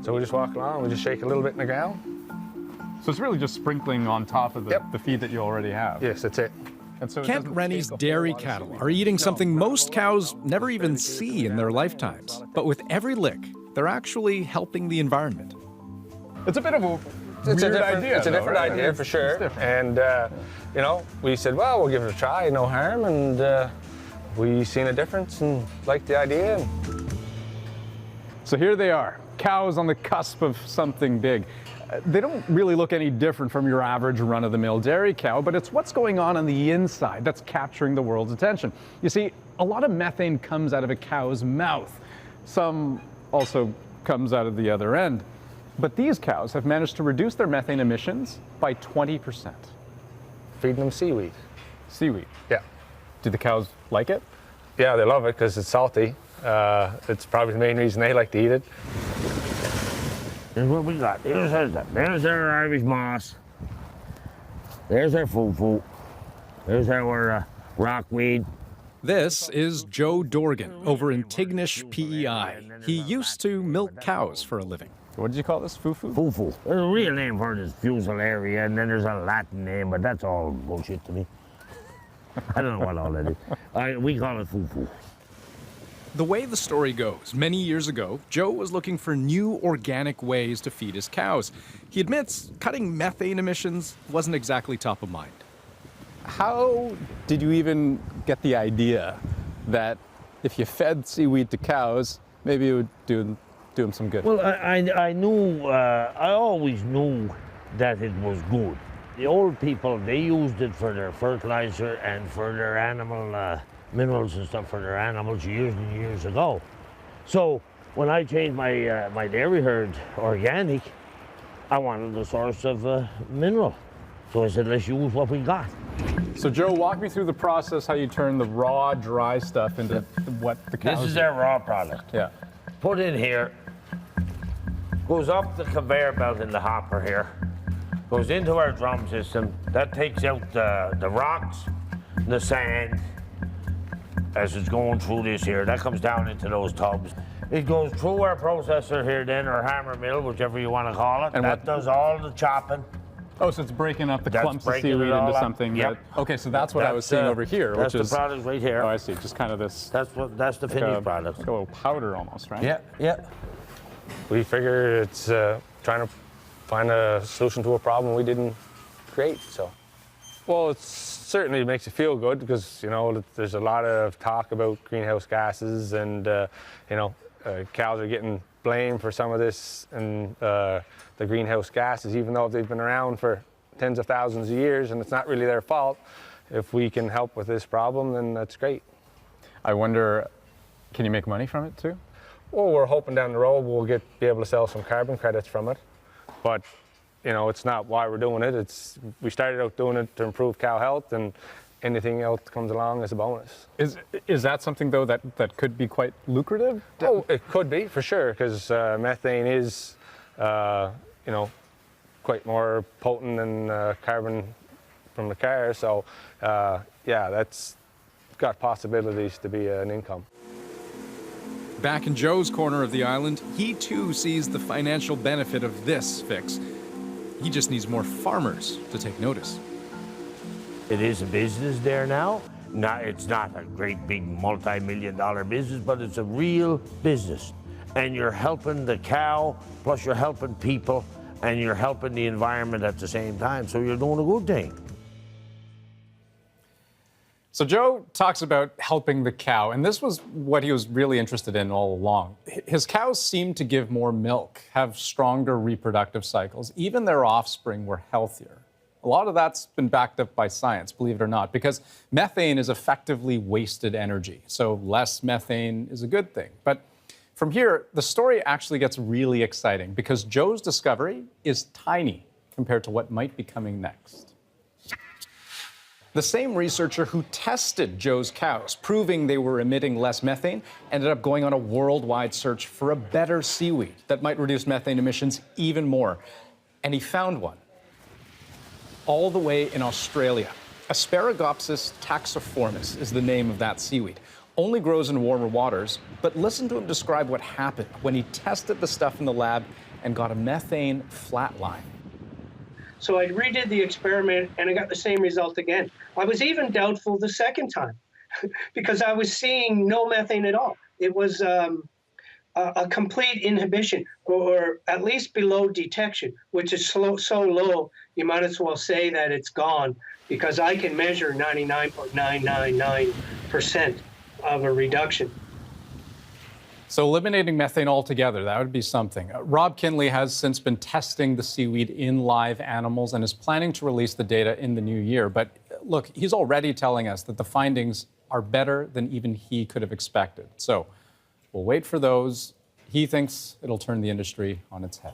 So we just walk along, we just shake a little bit in the ground. So it's really just sprinkling on top of the feed that you already have. Yes, that's it. And so Kent Rennie's dairy cattle are eating something most cows never even see in their lifetimes. But with every lick, they're actually helping the environment. It's a bit of a weird idea. It's a different idea for sure. And, you know, we said, well, we'll give it a try, no harm. And we seen a difference and liked the idea. So here they are, cows on the cusp of something big. They don't really look any different from your average run-of-the-mill dairy cow, but it's what's going on the inside that's capturing the world's attention. You see, a lot of methane comes out of a cow's mouth. Some also comes out of the other end. But these cows have managed to reduce their methane emissions by 20%. Feeding them seaweed. Seaweed? Yeah. Do the cows like it? Yeah, they love it because it's salty. It's probably the main reason they like to eat it. Here's what we got. There's our Irish moss. There's our fufu. There's our rockweed. This is Joe Dorgan over in Tignish, PEI. He used to milk cows for a living. What did you call this? Fufu? Fufu. There's a real name for it is Fusilaria, and then there's a Latin name, but that's all bullshit to me. I don't know what all that is. We call it fufu. The way the story goes, many years ago, Joe was looking for new organic ways to feed his cows. He admits cutting methane emissions wasn't exactly top of mind. How did you even get the idea that if you fed seaweed to cows, maybe it would do them some good? Well, I knew, I always knew that it was good. The old people, they used it for their fertilizer and for their animal minerals and stuff for their animals years and years ago. So when I changed my my dairy herd organic, I wanted a source of mineral. So I said, let's use what we got. So Joe, walk me through the process, how you turn the raw, dry stuff into what the cows This is eat. our raw product. Yeah. Put in here, goes up the conveyor belt in the hopper here, goes into our drum system. That takes out the rocks, the sand, as it's going through this here. That comes down into those tubs. It goes through our processor here then, or hammer mill, whichever you want to call it. And that does all the chopping. Oh, so it's breaking up the That's clumps of breaking seaweed it all into up. something Yep. that... Okay, so that's what I was seeing over here, That's which is... the product right here. Oh, I see, just kind of this... That's the finished product. Like a little powder almost, right? Yeah, yeah. We figure it's trying to find a solution to a problem we didn't create, so. Well, it certainly makes you feel good because, you know, there's a lot of talk about greenhouse gases and, you know, cows are getting blamed for some of this and the greenhouse gases, even though they've been around for tens of thousands of years and it's not really their fault. If we can help with this problem, then that's great. I wonder, can you make money from it too? Well, we're hoping down the road we'll be able to sell some carbon credits from it, but you know, it's not why we're doing it. We started out doing it to improve cow health, and anything else that comes along is a bonus. Is that something though that could be quite lucrative? Oh, it could be for sure, because methane is, you know, quite more potent than carbon from the car. So, yeah, that's got possibilities to be an income. Back in Joe's corner of the island, he too sees the financial benefit of this fix. He just needs more farmers to take notice. It is a business there now. It's not a great big multi-million-dollar business, but it's a real business. And you're helping the cow, plus you're helping people, and you're helping the environment at the same time. So you're doing a good thing. So Joe talks about helping the cow, and this was what he was really interested in all along. His cows seemed to give more milk, have stronger reproductive cycles. Even their offspring were healthier. A lot of that's been backed up by science, believe it or not, because methane is effectively wasted energy. So less methane is a good thing. But from here, the story actually gets really exciting because Joe's discovery is tiny compared to what might be coming next. The same researcher who tested Joe's cows, proving they were emitting less methane, ended up going on a worldwide search for a better seaweed that might reduce methane emissions even more. And he found one. All the way in Australia. Asparagopsis taxiformis is the name of that seaweed. Only grows in warmer waters, but listen to him describe what happened when he tested the stuff in the lab and got a methane flatline. So I redid the experiment and I got the same result again. I was even doubtful the second time because I was seeing no methane at all. It was a complete inhibition, or at least below detection, which is so low, you might as well say that it's gone, because I can measure 99.999% of a reduction. So eliminating methane altogether, that would be something. Rob Kinley has since been testing the seaweed in live animals and is planning to release the data in the new year. But look, he's already telling us that the findings are better than even he could have expected. So we'll wait for those. He thinks it'll turn the industry on its head.